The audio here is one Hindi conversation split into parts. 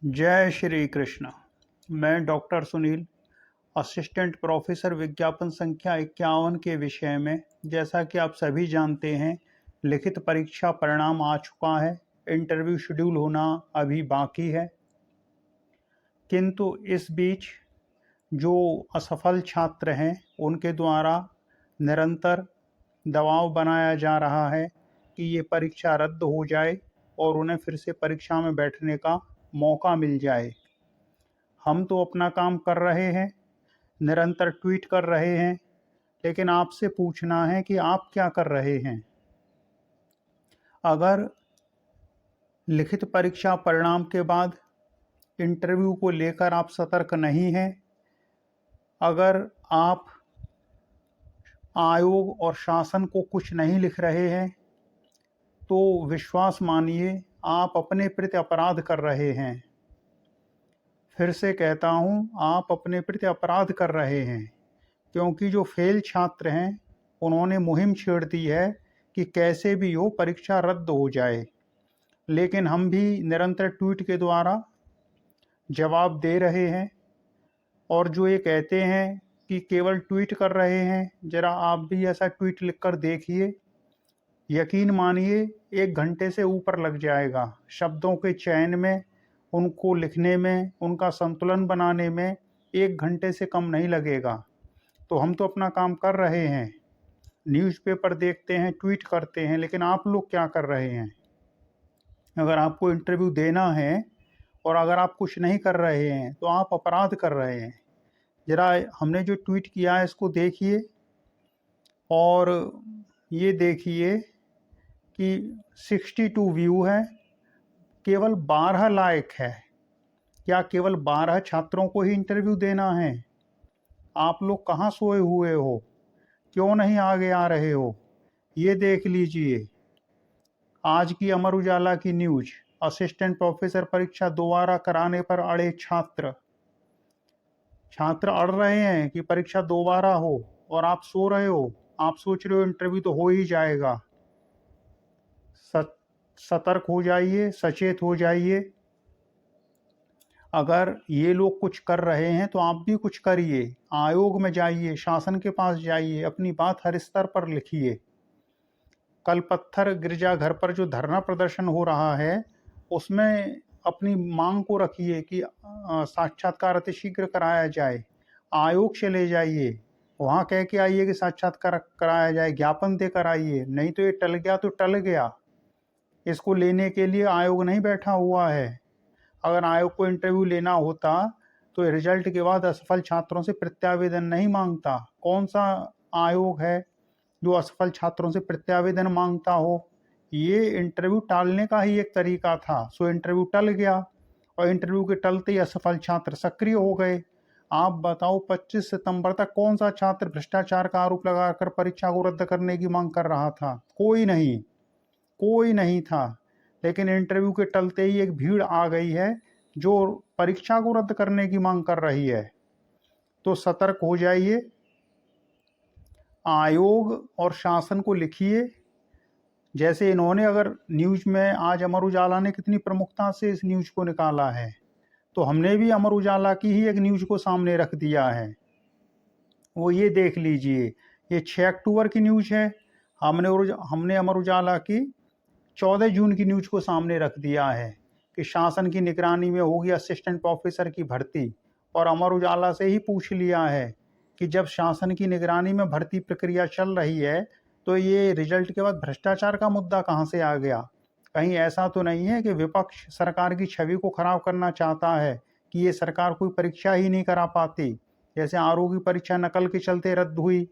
जय श्री कृष्ण। मैं डॉक्टर सुनील, असिस्टेंट प्रोफेसर विज्ञापन संख्या 51 के विषय में। जैसा कि आप सभी जानते हैं, लिखित परीक्षा परिणाम आ चुका है। इंटरव्यू शेड्यूल होना अभी बाकी है, किंतु इस बीच जो असफल छात्र हैं उनके द्वारा निरंतर दबाव बनाया जा रहा है कि ये परीक्षा रद्द हो जाए और उन्हें फिर से परीक्षा में बैठने का मौका मिल जाए। हम तो अपना काम कर रहे हैं, निरंतर ट्वीट कर रहे हैं, लेकिन आपसे पूछना है कि आप क्या कर रहे हैं। अगर लिखित परीक्षा परिणाम के बाद इंटरव्यू को लेकर आप सतर्क नहीं हैं, अगर आप आयोग और शासन को कुछ नहीं लिख रहे हैं, तो विश्वास मानिए आप अपने प्रति अपराध कर रहे हैं। फिर से कहता हूँ, आप अपने प्रति अपराध कर रहे हैं, क्योंकि जो फेल छात्र हैं उन्होंने मुहिम छेड़ दी है कि कैसे भी हो परीक्षा रद्द हो जाए। लेकिन हम भी निरंतर ट्वीट के द्वारा जवाब दे रहे हैं। और जो ये कहते हैं कि केवल ट्वीट कर रहे हैं, ज़रा आप भी ऐसा ट्वीट लिखकर देखिए। यकीन मानिए 1 घंटे से ऊपर लग जाएगा शब्दों के चयन में, उनको लिखने में, उनका संतुलन बनाने में 1 घंटे से कम नहीं लगेगा। तो हम तो अपना काम कर रहे हैं, न्यूज़पेपर देखते हैं, ट्वीट करते हैं, लेकिन आप लोग क्या कर रहे हैं? अगर आपको इंटरव्यू देना है और अगर आप कुछ नहीं कर रहे हैं तो आप अपराध कर रहे हैं। ज़रा हमने जो ट्वीट किया है इसको देखिए और ये देखिए कि 62 व्यू है, केवल 12 लाइक है। क्या केवल 12 छात्रों को ही इंटरव्यू देना है? आप लोग कहाँ सोए हुए हो? क्यों नहीं आगे आ रहे हो? ये देख लीजिए आज की अमर उजाला की न्यूज। असिस्टेंट प्रोफेसर परीक्षा दोबारा कराने पर अड़े छात्र अड़ रहे हैं कि परीक्षा दोबारा हो, और आप सो रहे हो। आप सोच रहे हो इंटरव्यू तो हो ही जाएगा। सतर्क हो जाइए, सचेत हो जाइए। अगर ये लोग कुछ कर रहे हैं तो आप भी कुछ करिए। आयोग में जाइए, शासन के पास जाइए, अपनी बात हर स्तर पर लिखिए। कल पत्थर गिरजाघर पर जो धरना प्रदर्शन हो रहा है उसमें अपनी मांग को रखिए कि साक्षात्कार अतिशीघ्र कराया जाए। आयोग से ले जाइए, वहाँ कह के आइए कि साक्षात्कार कराया जाए, ज्ञापन देकर आइए। नहीं तो ये टल गया तो टल गया, इसको लेने के लिए आयोग नहीं बैठा हुआ है। अगर आयोग को इंटरव्यू लेना होता तो रिजल्ट के बाद असफल छात्रों से प्रत्यावेदन नहीं मांगता। कौन सा आयोग है जो असफल छात्रों से प्रत्यावेदन मांगता हो? ये इंटरव्यू टालने का ही एक तरीका था। सो इंटरव्यू टल गया और इंटरव्यू के टलते ही असफल छात्र सक्रिय हो गए। आप बताओ 25 सितंबर तक कौन सा छात्र भ्रष्टाचार का आरोप लगाकर परीक्षा को रद्द करने की मांग कर रहा था? कोई नहीं था। लेकिन इंटरव्यू के टलते ही एक भीड़ आ गई है जो परीक्षा को रद्द करने की मांग कर रही है। तो सतर्क हो जाइए, आयोग और शासन को लिखिए। जैसे इन्होंने, अगर न्यूज में आज अमर उजाला ने कितनी प्रमुखता से इस न्यूज को निकाला है, तो हमने भी अमर उजाला की ही एक न्यूज को सामने रख दिया है। वो ये देख लीजिए, ये 6 अक्टूबर की न्यूज है। हमने अमर उजाला की 14 जून की न्यूज को सामने रख दिया है कि शासन की निगरानी में होगी असिस्टेंट प्रोफेसर की भर्ती। और अमर उजाला से ही पूछ लिया है कि जब शासन की निगरानी में भर्ती प्रक्रिया चल रही है तो ये रिजल्ट के बाद भ्रष्टाचार का मुद्दा कहाँ से आ गया? कहीं ऐसा तो नहीं है कि विपक्ष सरकार की छवि को खराब करना चाहता है कि ये सरकार कोई परीक्षा ही नहीं करा पाती? जैसे आरओ की परीक्षा नकल के चलते रद्द हुई,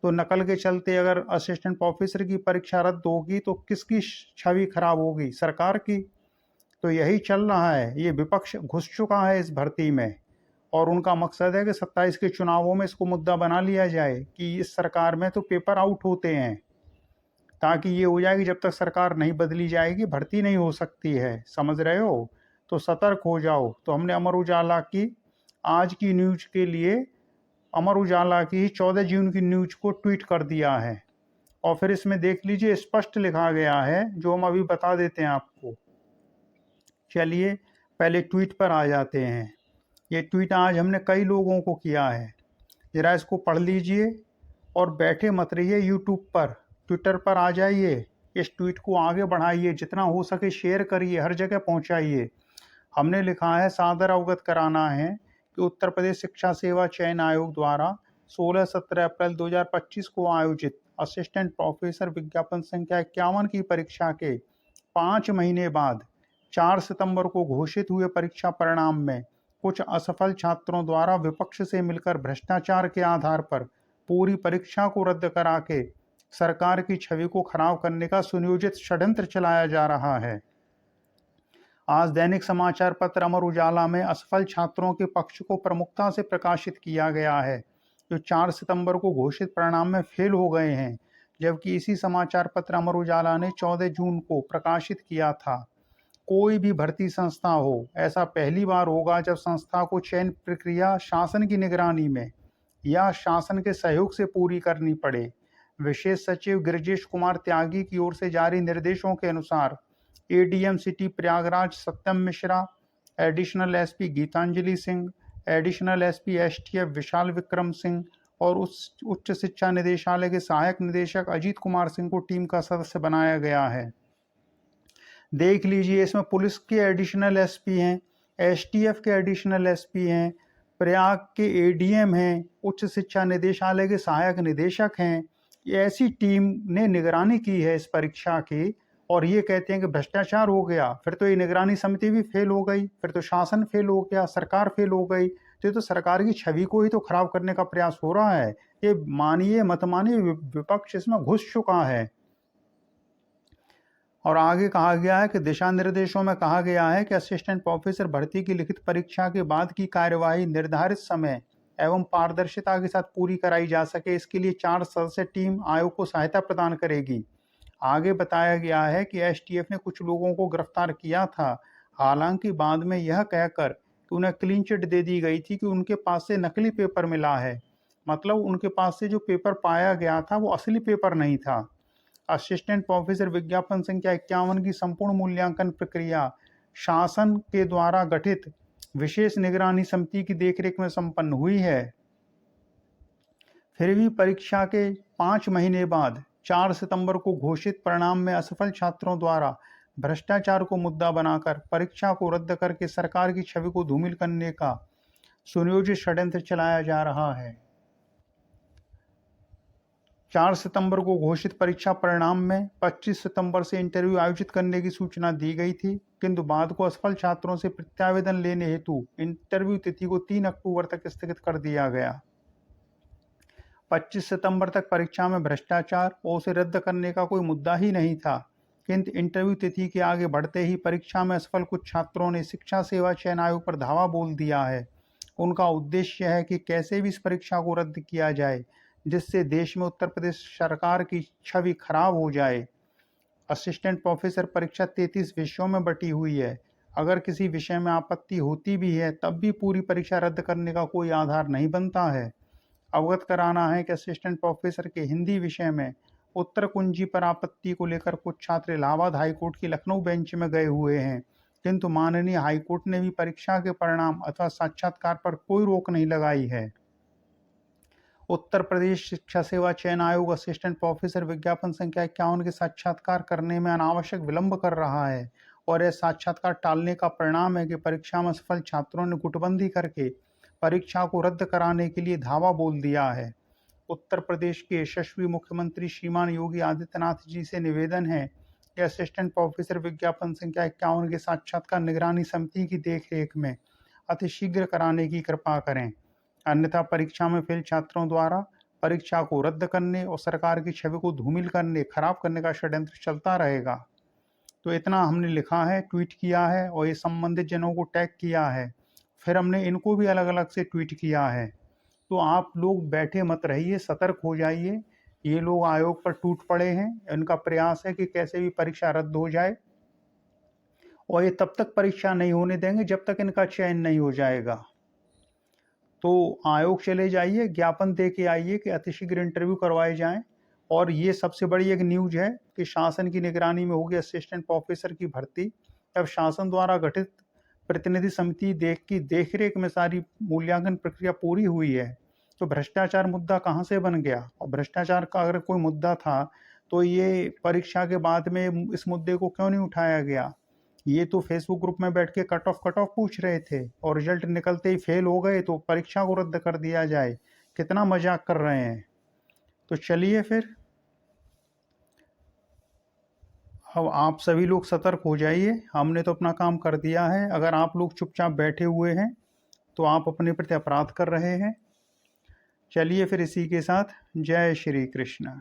तो नकल के चलते अगर असिस्टेंट प्रोफेसर की परीक्षा रद्द होगी तो किसकी छवि खराब होगी? सरकार की। तो यही चल रहा है। ये विपक्ष घुस चुका है इस भर्ती में और उनका मकसद है कि 27 के चुनावों में इसको मुद्दा बना लिया जाए कि इस सरकार में तो पेपर आउट होते हैं, ताकि ये हो जाए कि जब तक सरकार नहीं बदली जाएगी भर्ती नहीं हो सकती है। समझ रहे हो? तो सतर्क हो जाओ। तो हमने अमर उजाला की आज की न्यूज के लिए, अमर उजाला की 14 जून की न्यूज को ट्वीट कर दिया है। और फिर इसमें देख लीजिए, स्पष्ट लिखा गया है, जो हम अभी बता देते हैं आपको। चलिए पहले ट्वीट पर आ जाते हैं। ये ट्वीट आज हमने कई लोगों को किया है, ज़रा इसको पढ़ लीजिए और बैठे मत रहिए यूट्यूब पर, ट्विटर पर आ जाइए, इस ट्वीट को आगे बढ़ाइए, जितना हो सके शेयर करिए, हर जगह पहुंचाइए। हमने लिखा है, सादर अवगत कराना है कि उत्तर प्रदेश शिक्षा सेवा चयन आयोग द्वारा 16-17 अप्रैल 2025 को आयोजित असिस्टेंट प्रोफेसर विज्ञापन संख्या 51 की परीक्षा के 5 महीने बाद 4 सितंबर को घोषित हुए परीक्षा परिणाम में कुछ असफल छात्रों द्वारा विपक्ष से मिलकर भ्रष्टाचार के आधार पर पूरी परीक्षा को रद्द करा के सरकार की छवि को खराब करने का सुनियोजित षड्यंत्र चलाया जा रहा है। आज दैनिक समाचार पत्र अमर उजाला में असफल छात्रों के पक्ष को प्रमुखता से प्रकाशित किया गया है, जो 4 सितंबर को घोषित परिणाम में फेल हो गए हैं, जबकि इसी समाचार पत्र अमर उजाला ने 14 जून को प्रकाशित किया था, कोई भी भर्ती संस्था हो, ऐसा पहली बार होगा जब संस्था को चयन प्रक्रिया शासन की निगरानी में या शासन के सहयोग से पूरी करनी पड़े। विशेष सचिव गिरिजेश कुमार त्यागी की ओर से जारी निर्देशों के अनुसार ADM city Prayagraj Satyam Mishra, additional SP Geetanjali Singh, additional SP STF Vishal Vikram Singh और उच्च शिक्षा निदेशालय के सहायक निदेशक अजीत कुमार सिंह को टीम का सदस्य बनाया गया है। देख लीजिए, इसमें पुलिस के एडिशनल एसपी हैं, एसटीएफ के एडिशनल एसपी हैं, प्रयाग के एडीएम हैं, उच्च शिक्षा निदेशालय के सहायक निदेशक हैं। ये ऐसी टीम ने निगरानी की है इस परीक्षा की, और ये कहते हैं कि भ्रष्टाचार हो गया, फिर तो ये निगरानी समिति भी फेल हो गई, फिर तो शासन फेल हो गया, सरकार फेल हो गई। तो ये तो सरकार की छवि को ही तो खराब करने का प्रयास हो रहा है। ये मानिए मत मानिए, विपक्ष इसमें घुस चुका है। और आगे कहा गया है कि दिशा निर्देशों में कहा गया है कि असिस्टेंट प्रोफेसर भर्ती की लिखित परीक्षा के बाद की कार्यवाही निर्धारित समय एवं पारदर्शिता के साथ पूरी कराई जा सके, इसके लिए 4 सदस्यीय टीम आयोग को सहायता प्रदान करेगी। आगे बताया गया है कि एसटीएफ ने कुछ लोगों को गिरफ्तार किया था, हालांकि बाद में यह कहकर कि उन्हें क्लीन चिट दे दी गई थी कि उनके पास से नकली पेपर मिला है, मतलब उनके पास से जो पेपर पाया गया था वो असली पेपर नहीं था। असिस्टेंट प्रोफेसर विज्ञापन संख्या 51 की संपूर्ण मूल्यांकन प्रक्रिया शासन के द्वारा गठित विशेष निगरानी समिति की देखरेख में संपन्न हुई है। फिर भी परीक्षा के 5 महीने बाद 4 सितंबर को घोषित परिणाम में असफल छात्रों द्वारा भ्रष्टाचार को मुद्दा बनाकर परीक्षा को रद्द करके सरकार की छवि को धूमिल करने का सुनियोजित षड्यंत्र चलाया जा रहा है। 4 सितंबर को घोषित परीक्षा परिणाम में 25 सितंबर से इंटरव्यू आयोजित करने की सूचना दी गई थी, किंतु बाद को असफल छात्रों से प्रत्यावेदन लेने हेतु इंटरव्यू तिथि को 3 अक्टूबर तक स्थगित कर दिया गया। 25 सितंबर तक परीक्षा में भ्रष्टाचार और उसे रद्द करने का कोई मुद्दा ही नहीं था, किंतु इंटरव्यू तिथि के आगे बढ़ते ही परीक्षा में असफल कुछ छात्रों ने शिक्षा सेवा चयन आयोग पर धावा बोल दिया है। उनका उद्देश्य है कि कैसे भी इस परीक्षा को रद्द किया जाए, जिससे देश में उत्तर प्रदेश सरकार की छवि खराब हो जाए। असिस्टेंट प्रोफेसर परीक्षा 33 विषयों में बटी हुई है। अगर किसी विषय में आपत्ति होती भी है तब भी पूरी परीक्षा रद्द करने का कोई आधार नहीं बनता है। अवगत कराना है कि असिस्टेंट प्रोफेसर के हिंदी विषय में उत्तर कुंजी पर आपत्ति को लेकर कुछ छात्र इलाहाबाद हाईकोर्ट की लखनऊ बेंच में गए हुए हैं, किंतु माननीय हाईकोर्ट ने भी परीक्षा के परिणाम अथवा साक्षात्कार पर कोई रोक नहीं लगाई है। उत्तर प्रदेश शिक्षा सेवा चयन आयोग असिस्टेंट प्रोफेसर विज्ञापन संख्या 51 के साक्षात्कार करने में अनावश्यक विलंब कर रहा है, और यह साक्षात्कार टालने का परिणाम है कि परीक्षा में सफल छात्रों ने गुटबंदी करके परीक्षा को रद्द कराने के लिए धावा बोल दिया है। उत्तर प्रदेश के यशस्वी मुख्यमंत्री श्रीमान योगी आदित्यनाथ जी से निवेदन है कि असिस्टेंट प्रोफेसर विज्ञापन संख्या 51 के साक्षात्कार निगरानी समिति की देखरेख में अतिशीघ्र कराने की कृपा करें, अन्यथा परीक्षा में फेल छात्रों द्वारा परीक्षा को रद्द करने और सरकार की छवि को धूमिल करने, खराब करने का षड्यंत्र चलता रहेगा। तो इतना हमने लिखा है, ट्वीट किया है और ये संबंधित जनों को टैग किया है, फिर हमने इनको भी अलग अलग से ट्वीट किया है। तो आप लोग बैठे मत रहिए, सतर्क हो जाइए। ये लोग आयोग पर टूट पड़े हैं, इनका प्रयास है कि कैसे भी परीक्षा रद्द हो जाए, और ये तब तक परीक्षा नहीं होने देंगे जब तक इनका चयन नहीं हो जाएगा। तो आयोग चले जाइए, ज्ञापन दे के आइए कि अतिशीघ्र इंटरव्यू करवाए जाएं। और ये सबसे बड़ी एक न्यूज है कि शासन की निगरानी में होगी असिस्टेंट प्रोफेसर की भर्ती। अब शासन द्वारा गठित प्रतिनिधि समिति की देखरेख में सारी मूल्यांकन प्रक्रिया पूरी हुई है, तो भ्रष्टाचार मुद्दा कहाँ से बन गया? और भ्रष्टाचार का अगर कोई मुद्दा था तो ये परीक्षा के बाद में इस मुद्दे को क्यों नहीं उठाया गया? ये तो फेसबुक ग्रुप में बैठ के कट ऑफ पूछ रहे थे और रिजल्ट निकलते ही फेल हो गए तो परीक्षा को रद्द कर दिया जाए। कितना मजाक कर रहे हैं। तो चलिए फिर अब आप सभी लोग सतर्क हो जाइए। हमने तो अपना काम कर दिया है। अगर आप लोग चुपचाप बैठे हुए हैं तो आप अपने प्रति अपराध कर रहे हैं। चलिए फिर इसी के साथ जय श्री कृष्ण।